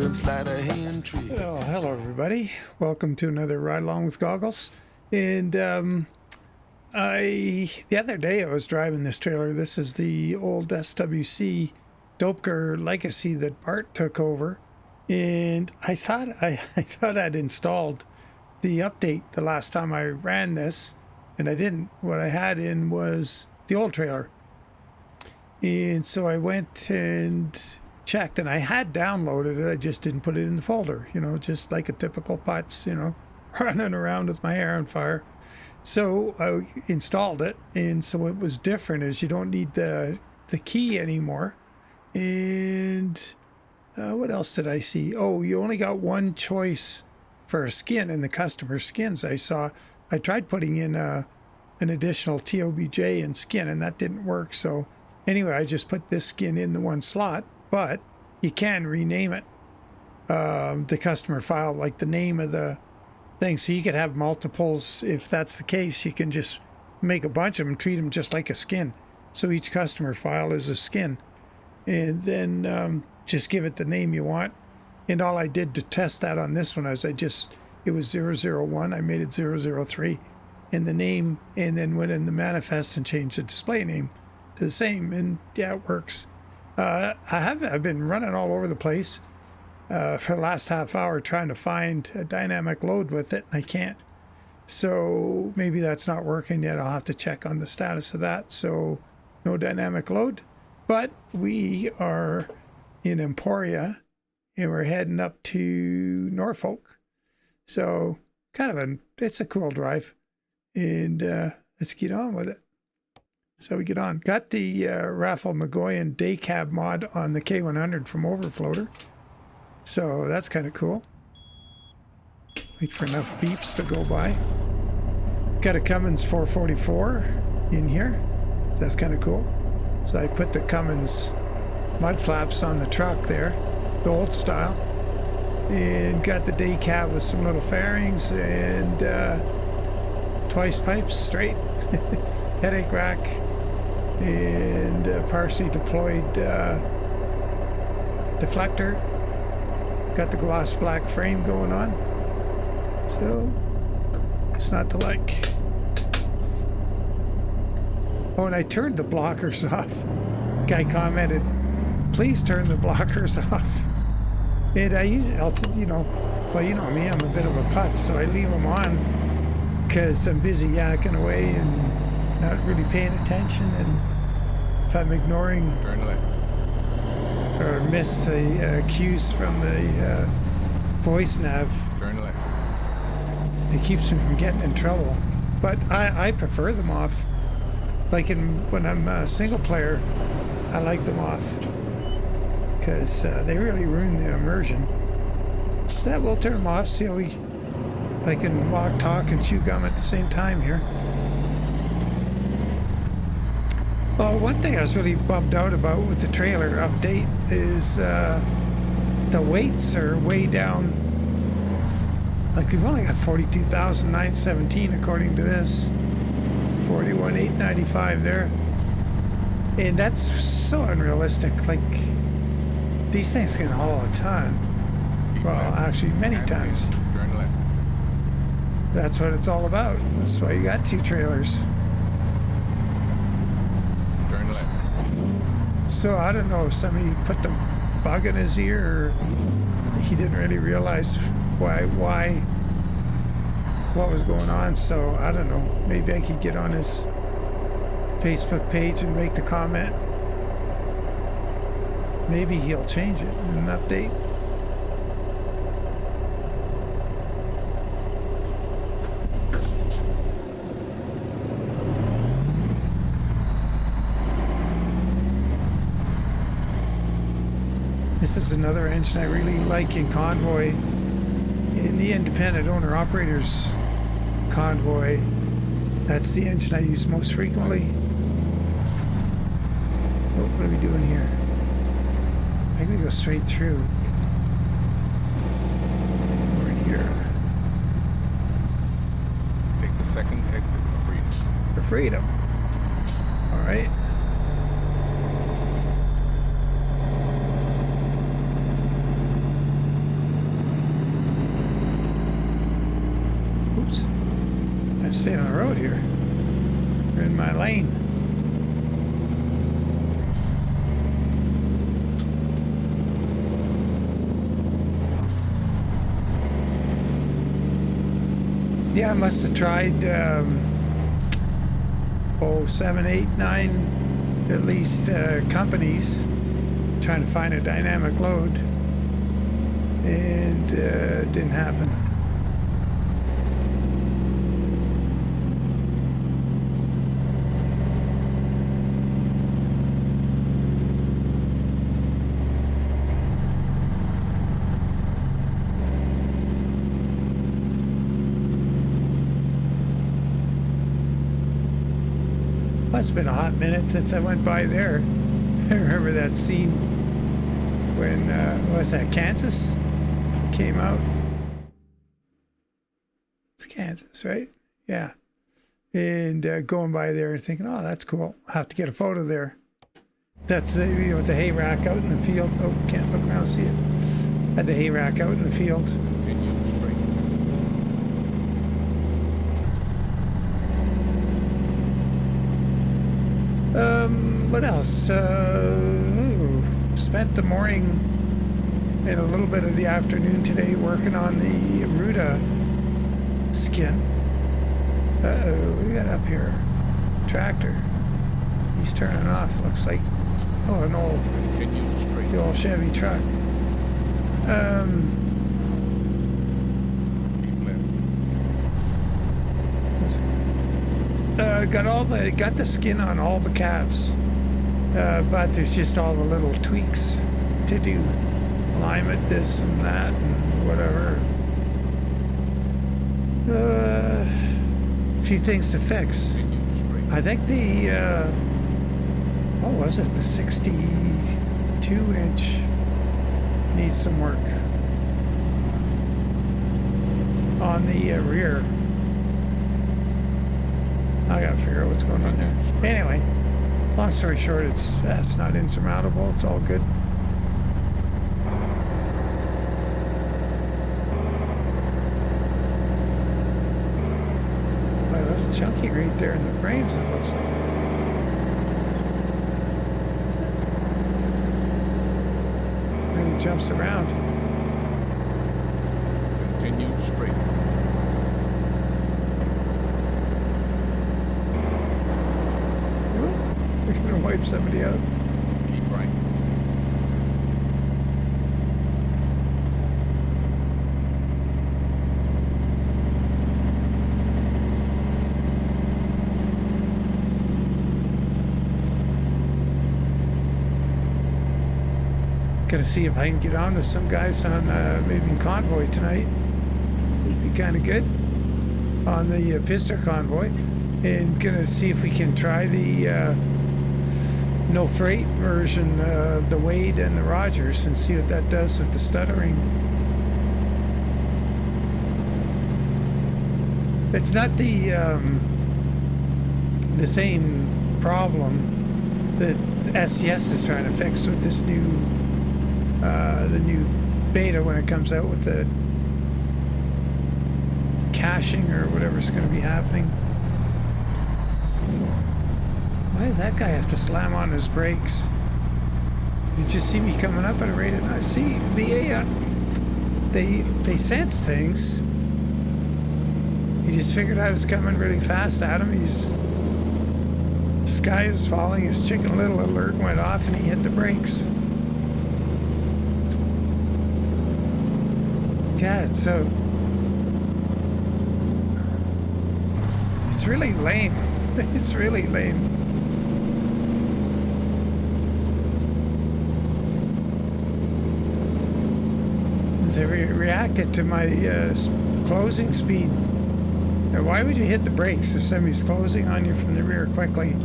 them slide a hand tree. Oh, hello everybody. Welcome to another Ride Along with Goggles. And the other day I was driving this trailer. This is the old SWC Doepker Legacy that Bart took over. And I thought I'd installed the update the last time I ran this, and I didn't. What I had in was the old trailer. And so I went and checked, and I had downloaded it. I just didn't put it in the folder, you know, just like a typical putz, you know, running around with my hair on fire. So I installed it, and so it was different is you don't need the key anymore. And what else did I see? Oh, you only got one choice for a skin in the customer skins. I tried putting in an additional TOBJ and skin, and that didn't work. So anyway, I just put this skin in the one slot, but you can rename it, the customer file, like the name of the thing. So you could have multiples. If that's the case, you can just make a bunch of them, treat them just like a skin. So each customer file is a skin. And then just give it the name you want. And all I did to test that on this one is it was 001. I made it 003 in the name, and then went in the manifest and changed the display name to the same. And yeah, it works. I've been running all over the place for the last half hour trying to find a dynamic load with it, and I can't. So maybe that's not working yet. I'll have to check on the status of that. So no dynamic load, but we are in Emporia, and we're heading up to Norfolk. So it's a cool drive, and let's get on with it. So we get on. Got the Rafael Mogollon Day Cab mod on the K100 from Overfloater. So that's kind of cool. Wait for enough beeps to go by. Got a Cummins 444 in here. So that's kind of cool. So I put the Cummins mud flaps on the truck there, the old style. And got the day cab with some little fairings and twice pipes straight. Headache rack. And partially deployed deflector. Got the gloss black frame going on. So it's not to like. Oh, and I turned the blockers off. Guy commented, please turn the blockers off. And I usually, you know me, I'm a bit of a putz, so I leave them on because I'm busy yakking away and not really paying attention. And if I'm ignoring or miss the cues from the Voice Nav, it keeps me from getting in trouble. But I prefer them off. Like when I'm a single player, I like them off because they really ruin the immersion. That we'll turn them off, see how if I can walk, talk, and chew gum at the same time here. Well, one thing I was really bummed out about with the trailer update is the weights are way down. Like we've only got 42,917 according to this. 41,895 there. And that's so unrealistic. Like these things can haul a ton. Well, actually many tons. That's what it's all about. That's why you got two trailers. So I don't know if somebody put the bug in his ear or he didn't really realize what was going on. So I don't know. Maybe I could get on his Facebook page and make the comment. Maybe he'll change it in an update. This is another engine I really like in Convoy. In the independent owner-operators Convoy, that's the engine I use most frequently. Oh, what are we doing here? I'm going to go straight through. Over here. Take the second exit for freedom. For freedom. All right. to stay on the road here. We're in my lane. Yeah, I must have tried 7, 8, 9 at least companies trying to find a dynamic load, and it didn't happen. It's been a hot minute since I went by there. I remember that scene when, what was that, Kansas came out? It's Kansas, right? Yeah. And going by there and thinking, oh, that's cool. I'll have to get a photo there. That's the, you know, with the hay rack out in the field. Oh, can't look around, see it. Had the hay rack out in the field. Continue straight. What else? Spent the morning and a little bit of the afternoon today working on the Ruta skin. Uh-oh, what we got up here? Tractor. He's turning off, looks like. Oh, an old, Continue straight. the old Chevy truck. Keep left. Got the skin on all the cabs, but there's just all the little tweaks to do, alignment, this and that, and whatever. A few things to fix. Continue straight. I think the what was it? The 62-inch needs some work on the rear. I gotta figure out what's going on there. Anyway, long story short, it's not insurmountable. It's all good. My little chunky right there in the frames, it looks like. Is that? Really jumps around. Continue straight. We're gonna wipe somebody out. Keep right. Gonna see if I can get on to some guys on maybe in Convoy tonight. Would be kind of good on the Pister Convoy, and gonna see if we can try the no freight version of the Wade and the Rogers and see what that does with the stuttering. It's not the same problem that SES is trying to fix with this new the new beta when it comes out with the caching or whatever's going to be happening. Why does that guy have to slam on his brakes? Did you see me coming up at a rate of 9? See, the AI, they sense things. He just figured out it's coming really fast at him. Sky was falling, his Chicken Little alert went off and he hit the brakes. God, so it's really lame. It's really lame. As I reacted to my closing speed. Now, why would you hit the brakes if somebody's closing on you from the rear quickly?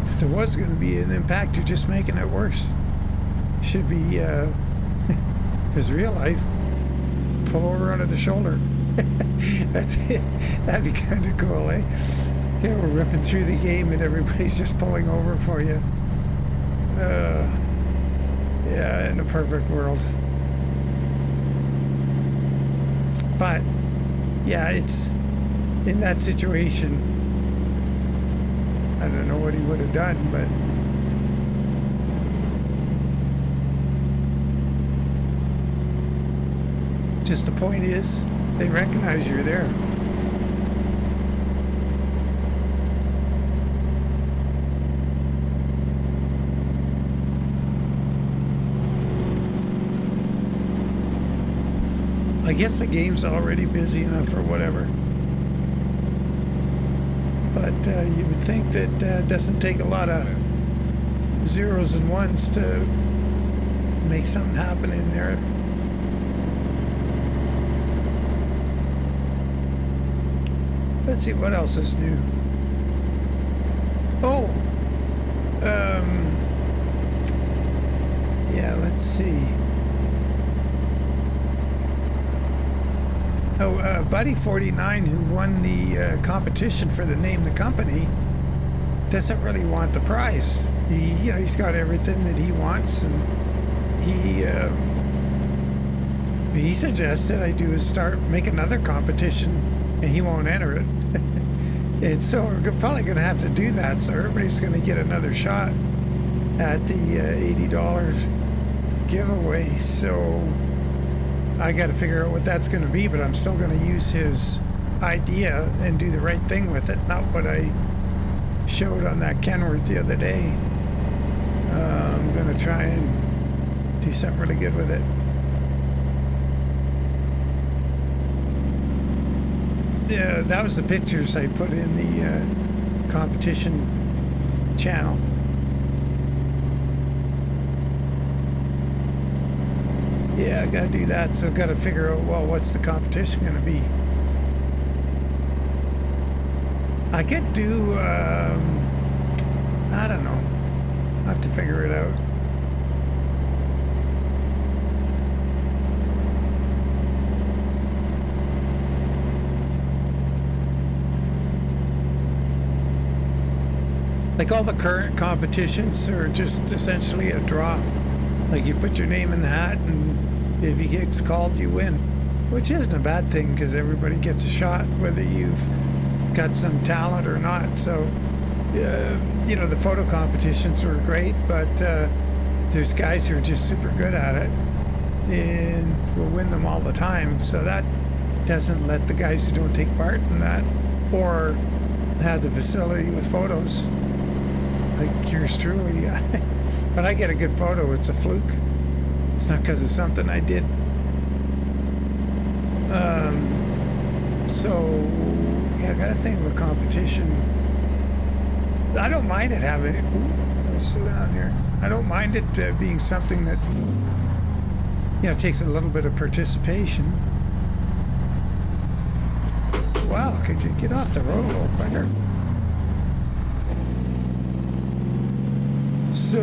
If there was going to be an impact, you're just making it worse. Should be, because real life, pull over under the shoulder. That'd be kind of cool, eh? Yeah, we're ripping through the game and everybody's just pulling over for you. Yeah, in a perfect world. But, yeah, it's in that situation. I don't know what he would have done, but just the point is, they recognize you're there. I guess the game's already busy enough or whatever. But you would think that it doesn't take a lot of zeros and ones to make something happen in there. Let's see what else is new. Oh, yeah, let's see. Oh, Buddy49, who won the competition for the Name the Company, doesn't really want the prize. He's got everything that he wants, and he suggested I make another competition, and he won't enter it. And so we're probably going to have to do that, so everybody's going to get another shot at the $80 giveaway. So I got to figure out what that's going to be, but I'm still going to use his idea and do the right thing with it, not what I showed on that Kenworth the other day. I'm going to try and do something really good with it. Yeah, that was the pictures I put in the competition channel. Yeah, I gotta do that, so I've got to figure out, well, what's the competition gonna be? I could do, I don't know. I'll have to figure it out. Like all the current competitions are just essentially a draw. Like you put your name in the hat, and if he gets called, you win. Which isn't a bad thing, because everybody gets a shot, whether you've got some talent or not. So, the photo competitions were great, but there's guys who are just super good at it and will win them all the time. So that doesn't let the guys who don't take part in that or have the facility with photos, like yours truly. When I get a good photo, it's a fluke. It's not because of something I did. I got to think of a competition. I don't mind it having. Let's sit down here. I don't mind it being something that takes a little bit of participation. Wow, could you get off the road a little quicker? So,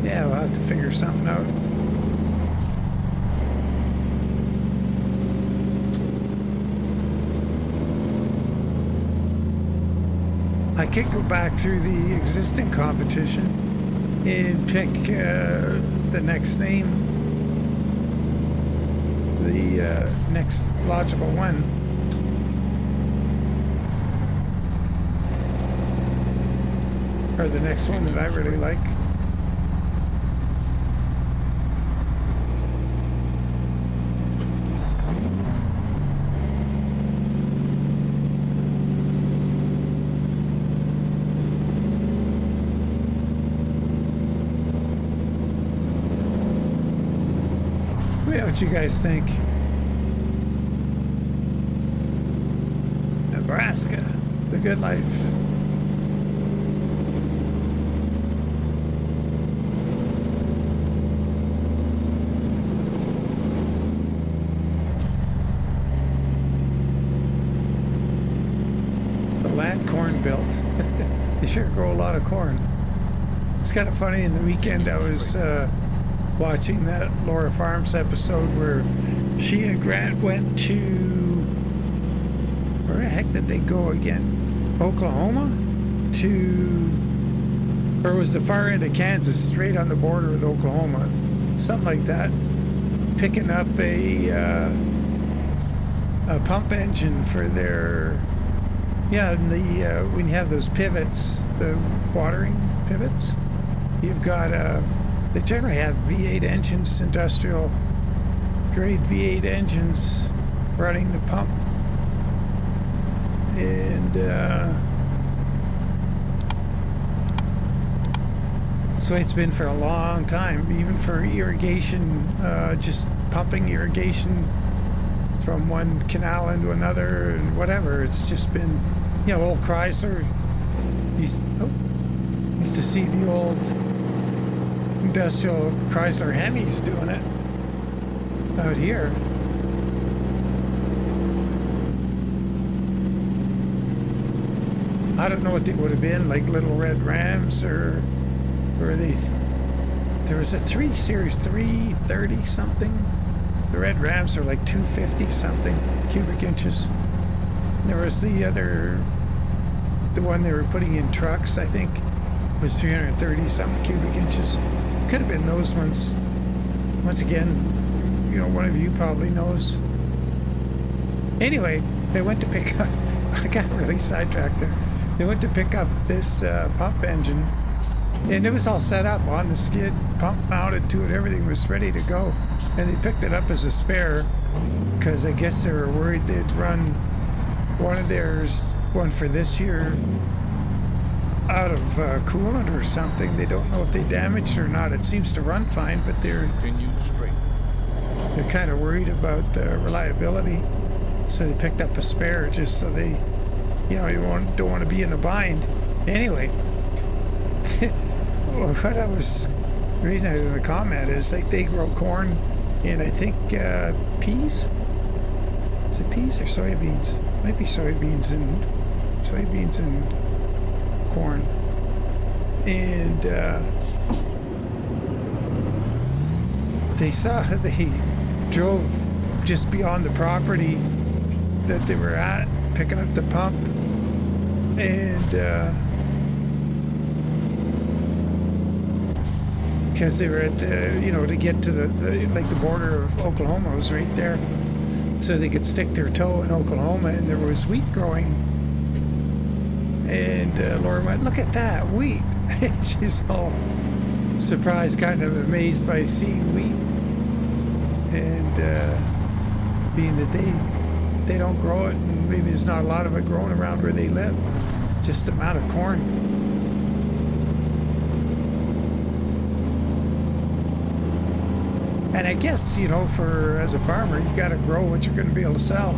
yeah, we'll have to figure something out. I could go back through the existing competition and pick the next name, the next logical one. Or the next one that I really like. What you guys think? Nebraska, the good life. The land corn belt. They sure grow a lot of corn. It's kind of funny, in the weekend I was watching that Laura Farms episode where she and Grant went to, where the heck did they go again? Oklahoma? Or it was the far end of Kansas, straight on the border with Oklahoma. Something like that. Picking up a pump engine for their, when you have those pivots, the watering pivots, you've got, they generally have V8 engines, industrial grade V8 engines running the pump. And so it's been for a long time, even for irrigation, just pumping irrigation from one canal into another and whatever. It's just been, old Chrysler. Used to see the old industrial Chrysler Hemis doing it out here. I don't know what they would have been, like little red Rams, or there was a 3 Series 330 something. The red Rams are like 250 something cubic inches. And there was the one they were putting in trucks, I think, was 330 something cubic inches. Could have been those ones. Once again, one of you probably knows. Anyway, they went to pick up, I got really sidetracked there. They went to pick up this pump engine, and it was all set up on the skid, pump mounted to it, everything was ready to go. And they picked it up as a spare because I guess they were worried they'd run one of theirs, one for this year, out of coolant or something. They don't know if they damaged or not. It seems to run fine, but they're kind of worried about reliability. So they picked up a spare just so they, don't want to be in a bind. Anyway, what I was, the reason I was in the comment is like they grow corn in, I think, peas. Is it peas or soybeans? Might be soybeans and corn. And they drove just beyond the property that they were at, picking up the pump, and because they were at the, to get to the border of Oklahoma was right there, so they could stick their toe in Oklahoma, and there was wheat growing. And Laura went, "Look at that wheat!" She's all surprised, kind of amazed by seeing wheat, and being that they don't grow it, and maybe there's not a lot of it growing around where they live, just the amount of corn. And I guess, as a farmer, you got to grow what you're going to be able to sell.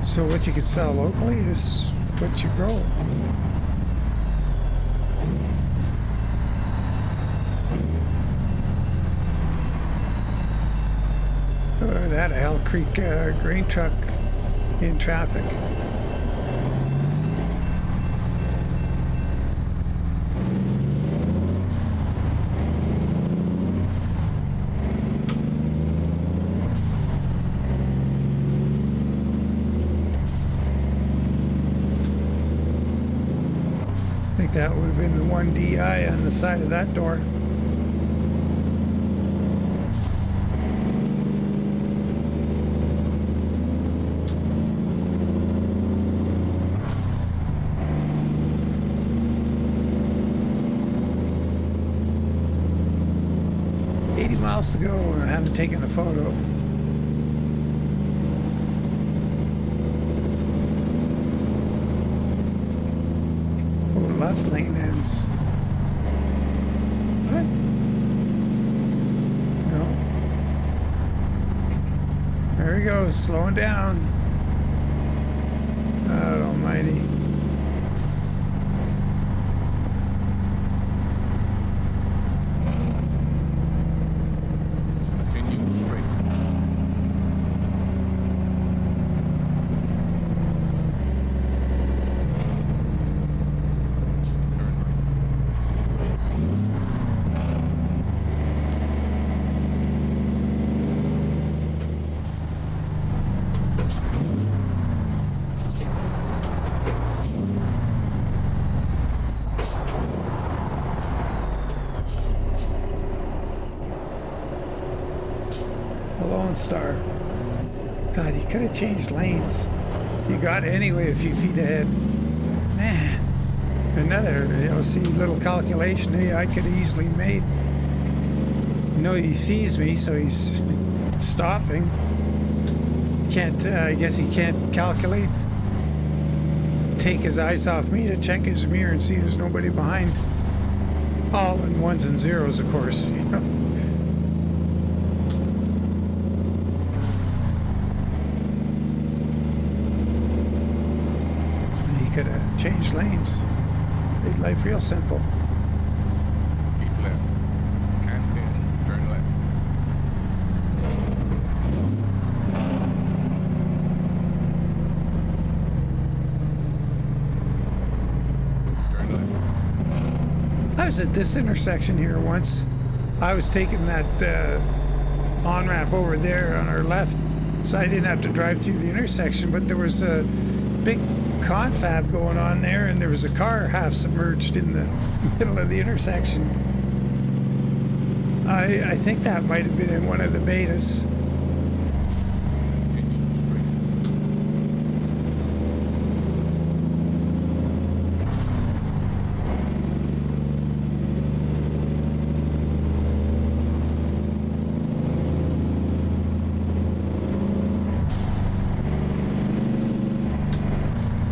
So what you can sell locally is what you grow. Look at that, a Hell Creek grain truck in traffic. I think that would have been the one DI on the side of that door. To go, and I haven't taken a photo. Oh, left lane ends. What? No. There he goes, slowing down. God almighty. Lone Star. God, he could have changed lanes. You got it anyway a few feet ahead. Man, another, see, little calculation I could have easily made. He sees me, so he's stopping. Can't, I guess he can't calculate. Take his eyes off me to check his mirror and see there's nobody behind. All in ones and zeros, of course, He could have changed lanes. Made life real simple. Keep left. And then turn left. Turn left. I was at this intersection here once. I was taking that on-ramp over there on our left, so I didn't have to drive through the intersection, but there was a big confab going on there, and there was a car half submerged in the middle of the intersection. I think that might have been in one of the betas. Continue straight.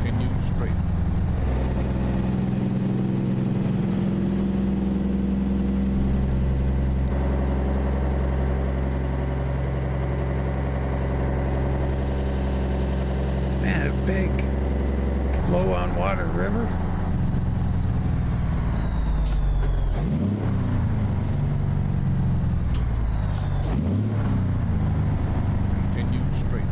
Continue straight. Man, a big, low on water river. Continue straight.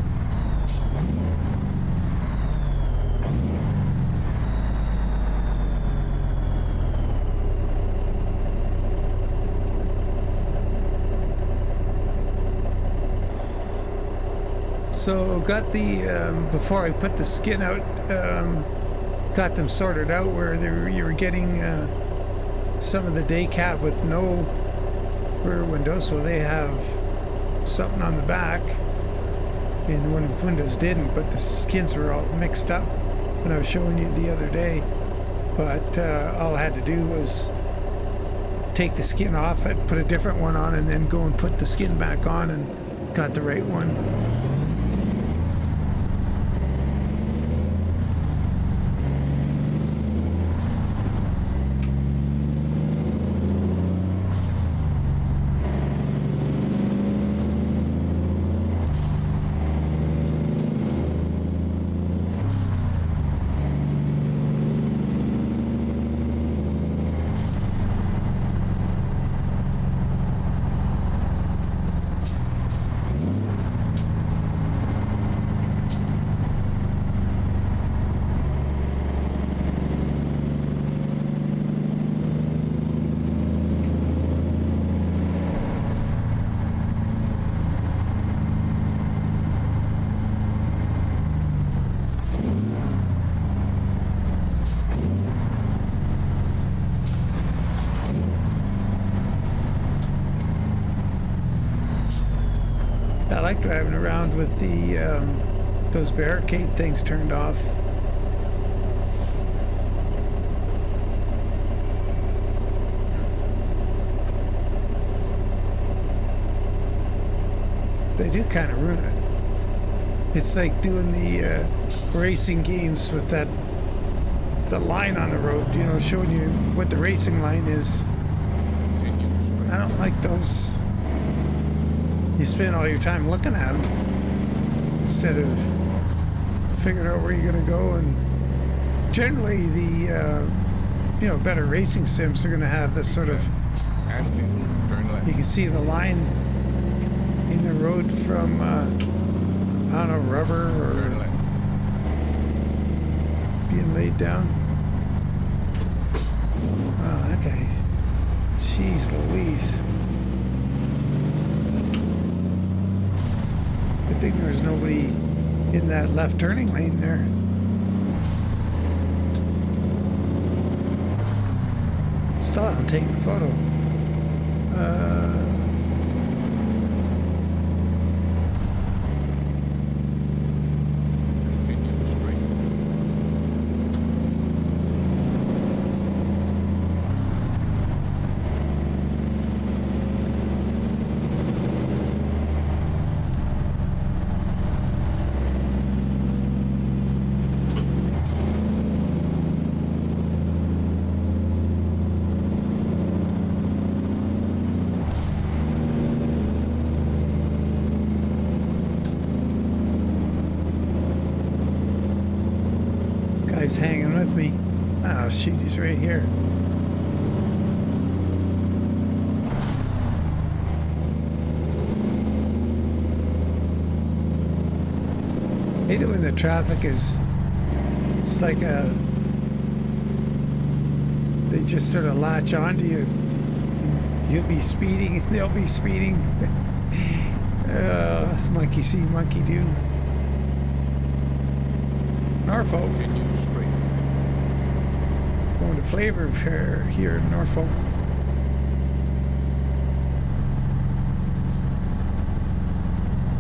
So got the, before I put the skin out, got them sorted out where you were getting some of the day cab with no rear windows, so they have something on the back, and the one with windows didn't, but the skins were all mixed up when I was showing you the other day. But all I had to do was take the skin off, I'd put a different one on, and then go and put the skin back on, and got the right one. I like driving around with the those barricade things turned off. They do kind of ruin it. It's like doing the racing games with the line on the road, showing you what the racing line is. Continue straight. I don't like those. You spend all your time looking at them instead of figuring out where you're going to go. And generally, the better racing sims are going to have this sort of. And then turn left. You can see the line in the road from I don't know, rubber Turn or left. being laid down. Oh, okay. Jeez Louise. Good thing there's nobody in that left turning lane there. Still haven't taken a photo. Oh, shoot, he's right here. I hate it when the traffic is, it's like a, they just sort of latch onto you. You'll be speeding and they'll be speeding. It's monkey see, monkey do. Norfolk. Continue straight. Going to Flavor Fair here in Norfolk.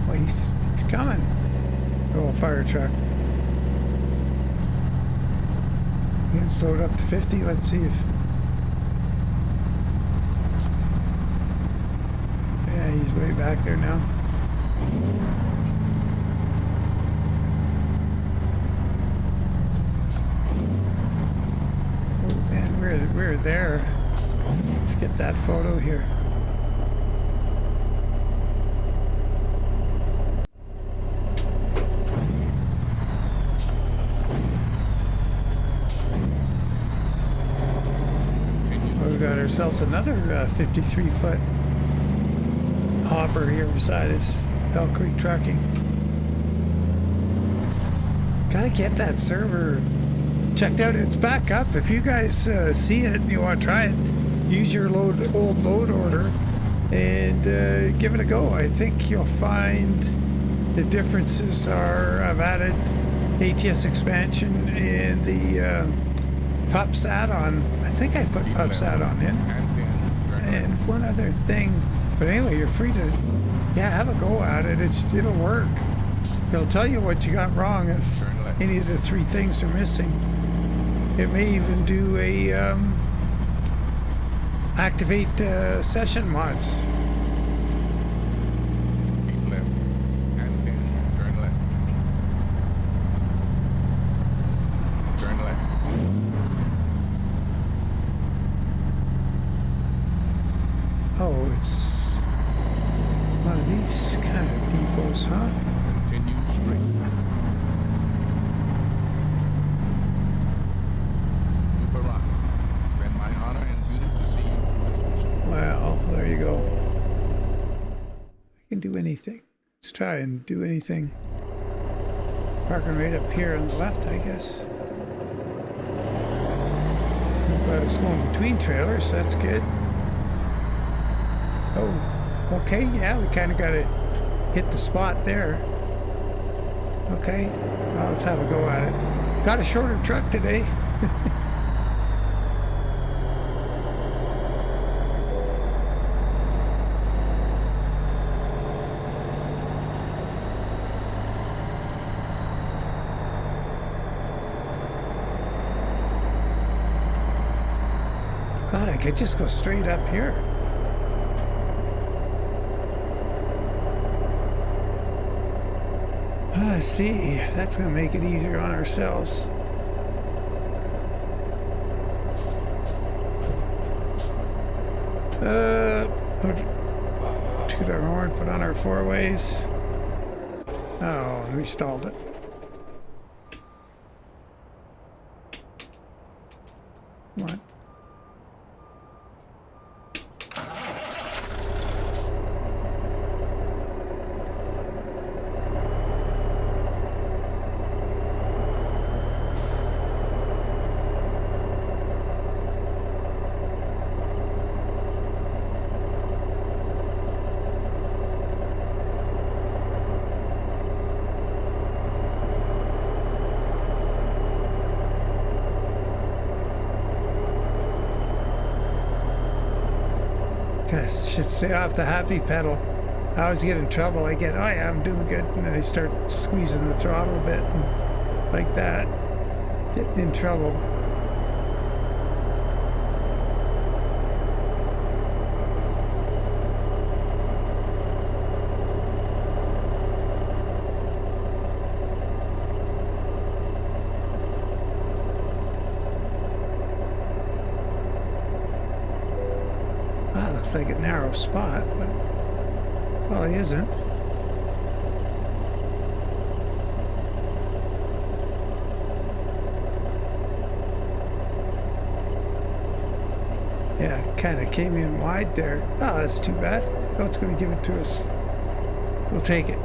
Well, he's coming. Oh, fire truck. Getting slowed up to 50. Let's see if... Yeah, he's way back there now. Oh man, we're there. Let's get that photo here. We got ourselves another 53-foot hopper here beside us. Bell Creek Trucking. Gotta get that server checked out. It's back up. If you guys see it and you want to try it, use your old load order and give it a go. I think you'll find the differences are I've added ATS Expansion and the Pups add-on. I think I put Pups add-on in. And one other thing. But anyway, you're free to, yeah, have a go at it. It'll work. It'll tell you what you got wrong if any of the three things are missing. It may even do a activate session mods. Keep left. And then turn left. Turn left. Oh, it's one of these kind of depots, huh? Continue straight. B4RT. It's been my honor and duty to see you through this mission. Well, there you go. I can do anything. Let's try and do anything. Parking right up here on the left, I guess. But it's going between trailers, so that's good. Oh, okay, yeah, we kind of got to hit the spot there. Okay, well, let's have a go at it. Got a shorter truck today. God, I could just go straight up here. See, that's going to make it easier on ourselves. Toot our horn, put on our four ways. Oh, we stalled it. Come on. Should stay off the happy pedal. I always get in trouble. I get, oh yeah, I'm doing good, and then I start squeezing the throttle a bit, and like that, getting in trouble. Looks like a narrow spot, but probably isn't. kind of came in wide there. Oh, that's too bad. Oh, it's going to give it to us. We'll take it.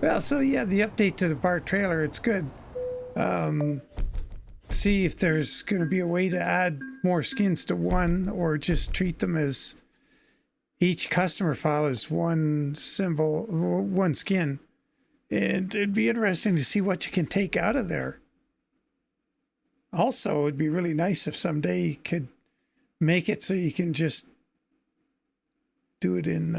Well, so yeah, the update to the BART trailer, it's good. See if there's going to be a way to add more skins to one, or just treat them as each customer file is one symbol, one skin. And it'd be interesting to see what you can take out of there. Also, it'd be really nice if someday you could make it so you can just do it in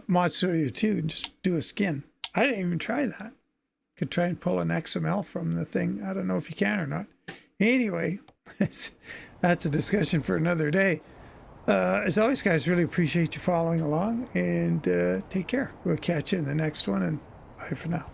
Mod Studio 2 and just do a skin. I didn't even try that. Could try and pull an XML from the thing. I don't know if you can or not. Anyway, that's a discussion for another day. As always, guys, really appreciate you following along, and take care. We'll catch you in the next one, and bye for now.